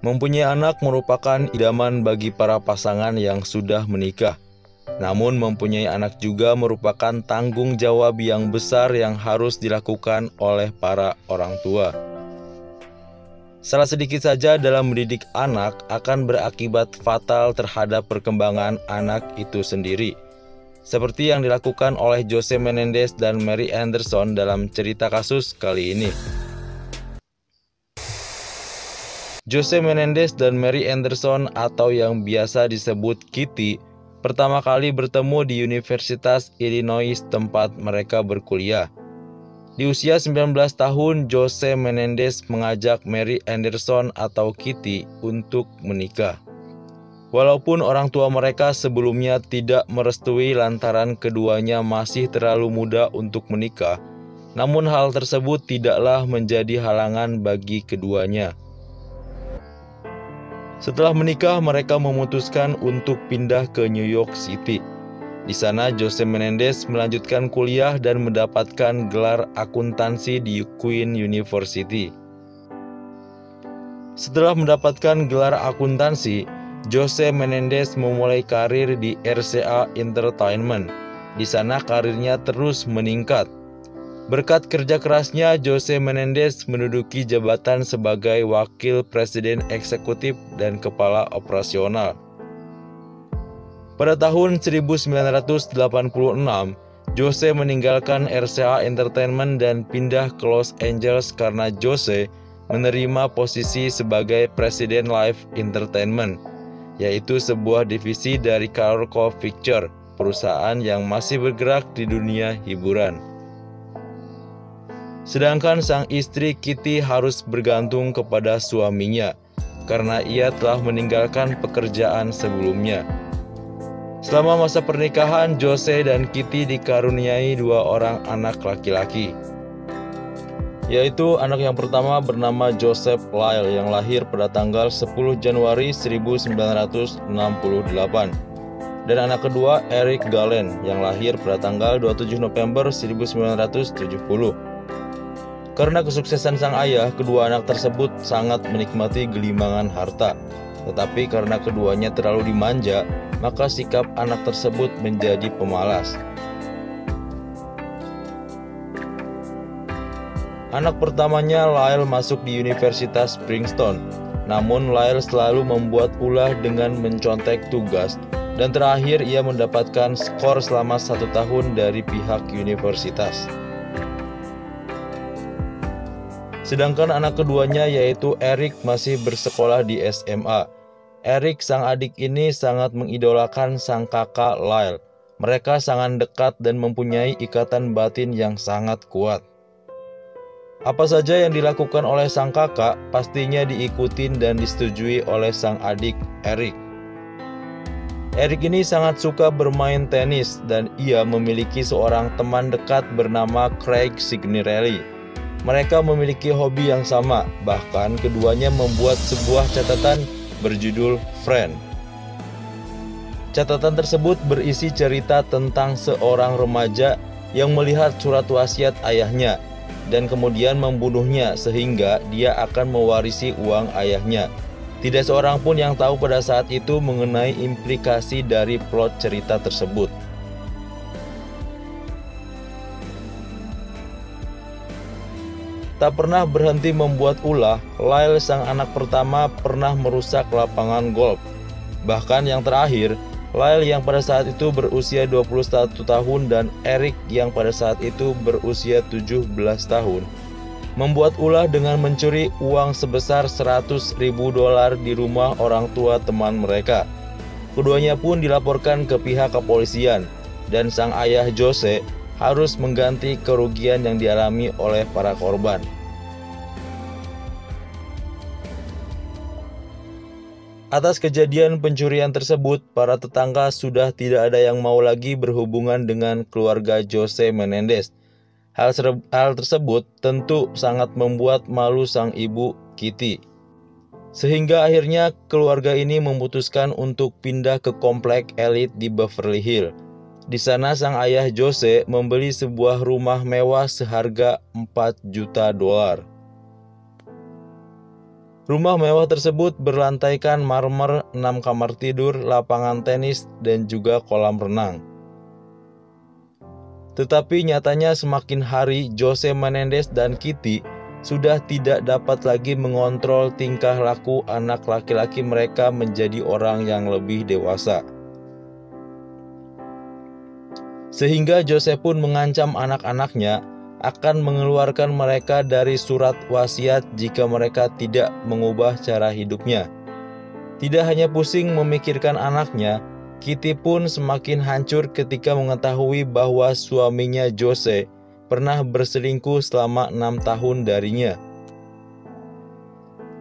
Mempunyai anak merupakan idaman bagi para pasangan yang sudah menikah. Namun mempunyai anak juga merupakan tanggung jawab yang besar yang harus dilakukan oleh para orang tua. Salah sedikit saja dalam mendidik anak akan berakibat fatal terhadap perkembangan anak itu sendiri. Seperti yang dilakukan oleh Jose Menendez dan Mary Anderson dalam cerita kasus kali ini. Jose Menendez dan Mary Anderson atau yang biasa disebut Kitty pertama kali bertemu di Universitas Illinois tempat mereka berkuliah. Di usia 19 tahun, Jose Menendez mengajak Mary Anderson atau Kitty untuk menikah. Walaupun orang tua mereka sebelumnya tidak merestui lantaran keduanya masih terlalu muda untuk menikah, namun hal tersebut tidaklah menjadi halangan bagi keduanya. Setelah menikah, mereka memutuskan untuk pindah ke New York City. Di sana, Jose Menendez melanjutkan kuliah dan mendapatkan gelar akuntansi di Queen University. Setelah mendapatkan gelar akuntansi, Jose Menendez memulai karir di RCA Entertainment. Di sana karirnya terus meningkat. Berkat kerja kerasnya, Jose Menendez menduduki jabatan sebagai wakil presiden eksekutif dan kepala operasional. Pada tahun 1986, Jose meninggalkan RCA Entertainment dan pindah ke Los Angeles karena Jose menerima posisi sebagai presiden Live Entertainment, yaitu sebuah divisi dari Carolco Pictures, perusahaan yang masih bergerak di dunia hiburan. Sedangkan sang istri Kitty harus bergantung kepada suaminya karena ia telah meninggalkan pekerjaan sebelumnya. Selama masa pernikahan, Jose dan Kitty dikaruniai 2 orang anak laki-laki, yaitu anak yang pertama bernama Joseph Lyle yang lahir pada tanggal 10 Januari 1968 dan anak kedua Eric Galen yang lahir pada tanggal 27 November 1970. Karena kesuksesan sang ayah, kedua anak tersebut sangat menikmati gelimangan harta. Tetapi karena keduanya terlalu dimanja, maka sikap anak tersebut menjadi pemalas. Anak pertamanya, Lyle, masuk di Universitas Princeton. Namun Lyle selalu membuat ulah dengan mencontek tugas. Dan terakhir ia mendapatkan skor selama 1 tahun dari pihak universitas. Sedangkan anak keduanya yaitu Eric masih bersekolah di SMA. Eric, sang adik ini, sangat mengidolakan sang kakak Lyle. Mereka sangat dekat dan mempunyai ikatan batin yang sangat kuat. Apa saja yang dilakukan oleh sang kakak pastinya diikutin dan disetujui oleh sang adik Eric. Eric ini sangat suka bermain tenis dan ia memiliki seorang teman dekat bernama Craig Signorelli. Mereka memiliki hobi yang sama, bahkan keduanya membuat sebuah catatan berjudul Friend. Catatan tersebut berisi cerita tentang seorang remaja yang melihat surat wasiat ayahnya dan kemudian membunuhnya sehingga dia akan mewarisi uang ayahnya. Tidak seorang pun yang tahu pada saat itu mengenai implikasi dari plot cerita tersebut. Tak pernah berhenti membuat ulah, Lyle, sang anak pertama, pernah merusak lapangan golf. Bahkan yang terakhir, Lyle yang pada saat itu berusia 21 tahun dan Eric yang pada saat itu berusia 17 tahun, membuat ulah dengan mencuri uang sebesar $100.000 di rumah orang tua teman mereka. Keduanya pun dilaporkan ke pihak kepolisian dan sang ayah Jose harus mengganti kerugian yang dialami oleh para korban. Atas kejadian pencurian tersebut, para tetangga sudah tidak ada yang mau lagi berhubungan dengan keluarga Jose Menendez. Hal tersebut tentu sangat membuat malu sang ibu Kitty. Sehingga akhirnya keluarga ini memutuskan untuk pindah ke komplek elit di Beverly Hills. Di sana sang ayah Jose membeli sebuah rumah mewah seharga $4 juta. Rumah mewah tersebut berlantaikan marmer, 6 kamar tidur, lapangan tenis, dan juga kolam renang. Tetapi nyatanya semakin hari Jose Menendez dan Kitty sudah tidak dapat lagi mengontrol tingkah laku anak laki-laki mereka menjadi orang yang lebih dewasa. Sehingga Jose pun mengancam anak-anaknya akan mengeluarkan mereka dari surat wasiat jika mereka tidak mengubah cara hidupnya. Tidak hanya pusing memikirkan anaknya, Kitty pun semakin hancur ketika mengetahui bahwa suaminya Jose pernah berselingkuh selama 6 tahun darinya.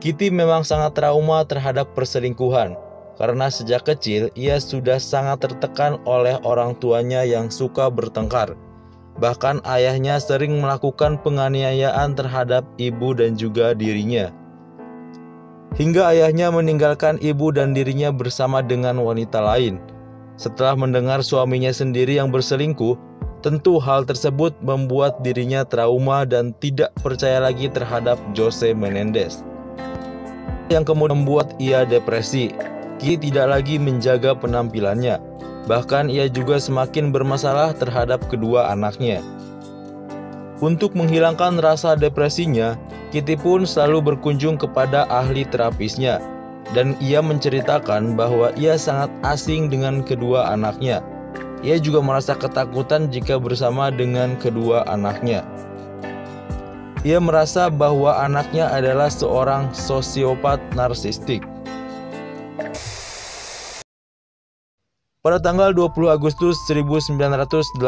Kitty memang sangat trauma terhadap perselingkuhan, karena sejak kecil ia sudah sangat tertekan oleh orang tuanya yang suka bertengkar. Bahkan ayahnya sering melakukan penganiayaan terhadap ibu dan juga dirinya. Hingga ayahnya meninggalkan ibu dan dirinya bersama dengan wanita lain. Setelah mendengar suaminya sendiri yang berselingkuh, tentu hal tersebut membuat dirinya trauma dan tidak percaya lagi terhadap Jose Menendez, yang kemudian membuat ia depresi. Kitty tidak lagi menjaga penampilannya. Bahkan ia juga semakin bermasalah terhadap kedua anaknya. Untuk menghilangkan rasa depresinya, Kitty pun selalu berkunjung kepada ahli terapisnya, dan ia menceritakan bahwa ia sangat asing dengan kedua anaknya. Ia juga merasa ketakutan jika bersama dengan kedua anaknya. Ia merasa bahwa anaknya adalah seorang sosiopat narsistik. Pada tanggal 20 Agustus 1989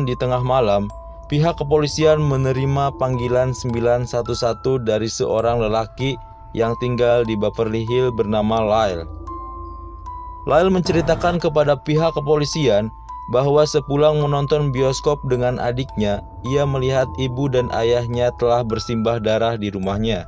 di tengah malam, pihak kepolisian menerima panggilan 911 dari seorang lelaki yang tinggal di Beverly Hills bernama Lyle. Lyle menceritakan kepada pihak kepolisian bahwa sepulang menonton bioskop dengan adiknya, ia melihat ibu dan ayahnya telah bersimbah darah di rumahnya.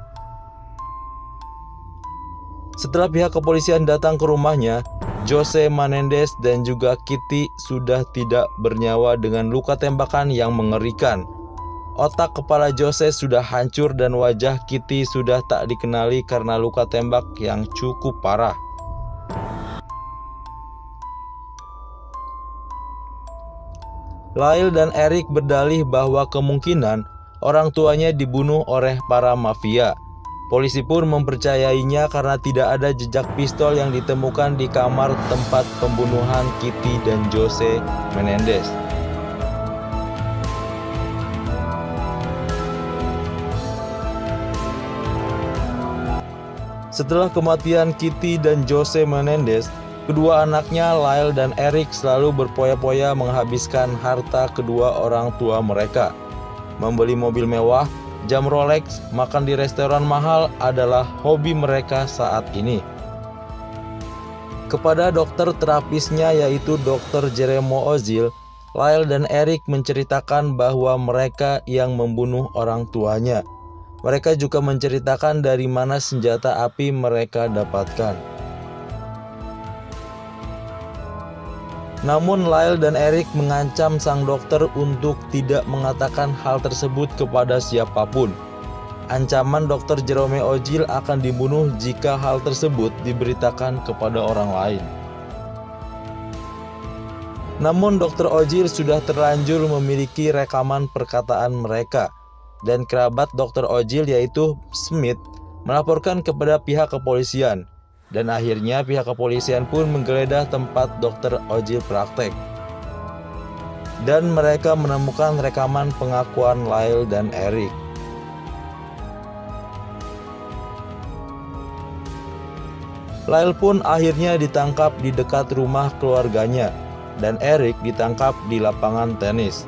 Setelah pihak kepolisian datang ke rumahnya, Jose Menendez dan juga Kitty sudah tidak bernyawa dengan luka tembakan yang mengerikan. Otak kepala Jose sudah hancur dan wajah Kitty sudah tak dikenali karena luka tembak yang cukup parah. Lyle dan Eric berdalih bahwa kemungkinan orang tuanya dibunuh oleh para mafia. Polisi pun mempercayainya karena tidak ada jejak pistol yang ditemukan di kamar tempat pembunuhan Kitty dan Jose Menendez. Setelah kematian Kitty dan Jose Menendez, kedua anaknya Lyle dan Eric selalu berpoya-poya menghabiskan harta kedua orang tua mereka. Membeli mobil mewah, jam Rolex, makan di restoran mahal adalah hobi mereka saat ini. Kepada dokter terapisnya yaitu Dr. Jeremy Ozil, Lyle dan Eric menceritakan bahwa mereka yang membunuh orang tuanya. Mereka juga menceritakan dari mana senjata api mereka dapatkan. Namun Lyle dan Eric mengancam sang dokter untuk tidak mengatakan hal tersebut kepada siapapun. Ancaman Dr. Jeremy Ozil akan dibunuh jika hal tersebut diberitakan kepada orang lain. Namun Dr. Ozil sudah terlanjur memiliki rekaman perkataan mereka, dan kerabat Dr. Ozil yaitu Smith melaporkan kepada pihak kepolisian. Dan akhirnya pihak kepolisian pun menggeledah tempat Dr. Ozil praktek. Dan mereka menemukan rekaman pengakuan Lyle dan Eric. Lyle pun akhirnya ditangkap di dekat rumah keluarganya, dan Eric ditangkap di lapangan tenis.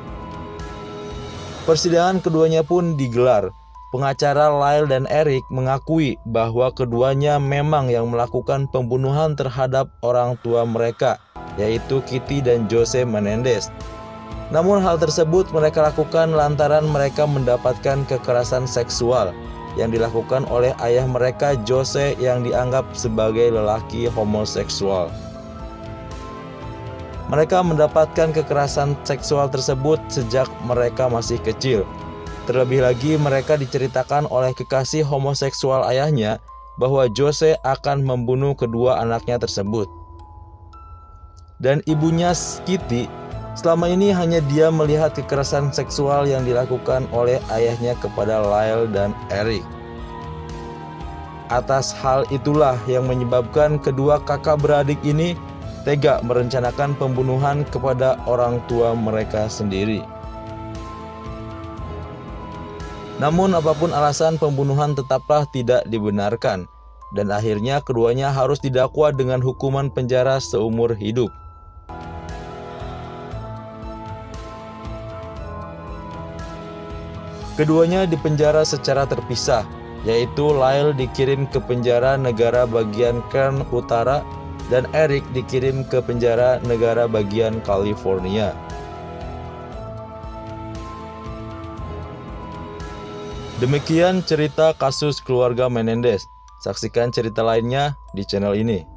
Persidangan keduanya pun digelar. Pengacara Lyle dan Eric mengakui bahwa keduanya memang yang melakukan pembunuhan terhadap orang tua mereka, yaitu Kitty dan Jose Menendez. Namun hal tersebut mereka lakukan lantaran mereka mendapatkan kekerasan seksual yang dilakukan oleh ayah mereka, Jose, yang dianggap sebagai lelaki homoseksual. Mereka mendapatkan kekerasan seksual tersebut sejak mereka masih kecil. Terlebih lagi mereka diceritakan oleh kekasih homoseksual ayahnya bahwa Jose akan membunuh kedua anaknya tersebut. Dan ibunya Kitty, selama ini hanya dia melihat kekerasan seksual yang dilakukan oleh ayahnya kepada Lyle dan Eric. Atas hal itulah yang menyebabkan kedua kakak beradik ini tega merencanakan pembunuhan kepada orang tua mereka sendiri. Namun apapun alasan pembunuhan tetaplah tidak dibenarkan, dan akhirnya keduanya harus didakwa dengan hukuman penjara seumur hidup. Keduanya dipenjara secara terpisah, yaitu Lyle dikirim ke penjara negara bagian Kern Utara dan Eric dikirim ke penjara negara bagian California. Demikian cerita kasus keluarga Menendez. Saksikan cerita lainnya di channel ini.